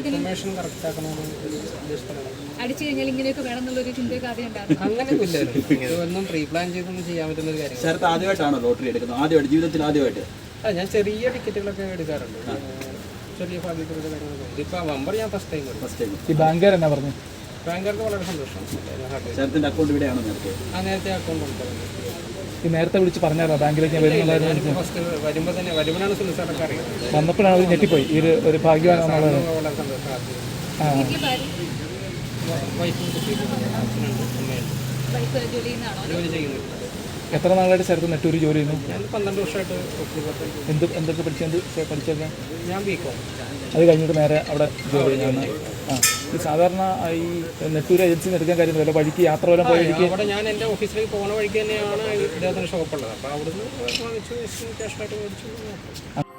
Information correct ആക്കണമെന്ന് ഉദ്ദേശിക്കുന്നത്. അടിച്ചു കഴിഞ്ഞാൽ ഇങ്ങനെയൊക്കെ വേണം എന്നുള്ളൊരു ചിന്തയൊക്കെ ആദ്യം ഉണ്ടായിരുന്നു. അങ്ങനെയൊന്നും ഇല്ലായിരുന്നു. ഇതൊന്നും പ്രീ പ്ലാൻ ചെയ്തൊന്നും ചെയ്യാൻ പറ്റുന്ന ഒരു കാര്യം. ശരത്ത് ആദ്യമായിട്ടാണോ ലോട്ടറി എടുക്കുന്നത്? ആദ്യമായിട്ട്, ജീവിതത്തിൽ ആദ്യമായിട്ട്? ഞാൻ ചെറിയ ടിക്കറ്റുകളൊക്കെ എടുക്കാറുണ്ട്, ചെറിയ ഭാഗ്യത്തിലുള്ള കാര്യങ്ങളൊക്കെ. ഇതിപ്പോൾ നമ്പർ ഞാൻ ഫസ്റ്റ് ടൈം. ഈ ബാങ്കുകാർ എന്നാ പറഞ്ഞു? ബാങ്കുകാർക്ക് വളരെ സന്തോഷം. ശരത്തിൻ്റെ അക്കൗണ്ട് ഇവിടെയാണോ നേരത്തെ? നേരത്തെ അക്കൗണ്ട് കൊടുത്തത്. ഈ നേരത്തെ വിളിച്ച് പറഞ്ഞാലോ ബാങ്കിലേക്ക് ഞാൻ വരുന്നുണ്ടായിരുന്നു? ഫസ്റ്റ് വരുമ്പോൾ തന്നെ വരുമ്പോഴാണ് സുനിസാറൊക്കെ അറിയുന്നത്. വന്നപ്പോഴാണ് അത് ഞെട്ടിപ്പോയി. ഈ ഒരു ഭാഗ്യവാനാണുള്ളത്. വളരെ സന്തോഷം. വൈഫും ജോലി ചെയ്യുന്നതാണോ? ജോലി ചെയ്യുന്നുണ്ട്. എത്ര നാളായിട്ട് ശരത്ത് നെട്ടൂർ ജോലി ചെയ്യുന്നു? ഞാൻ 12 വർഷമായിട്ട് എന്തൊക്കെ പഠിച്ചൊക്കെ? ഞാൻ ബികോം. അത് കഴിഞ്ഞിട്ട് നേരെ അവിടെ ജോലി ചെയ്യുന്നു. ഈ സാധാരണ ഈ നെട്ടൂർ ഏജൻസിന്ന് എടുക്കാൻ കാര്യം വല്ല വഴിക്ക് യാത്ര വരാൻ പോയ വഴിക്ക് അവിടെ ഞാൻ എൻ്റെ ഓഫീസിലേക്ക് പോകുന്ന വഴിക്ക് തന്നെയാണ് ഇദ്ദേഹത്തിൻ്റെ ഷോപ്പുള്ളത്. അപ്പോൾ അവിടുന്ന് വാങ്ങിച്ചു, ക്യാഷായിട്ട് മേടിച്ചു.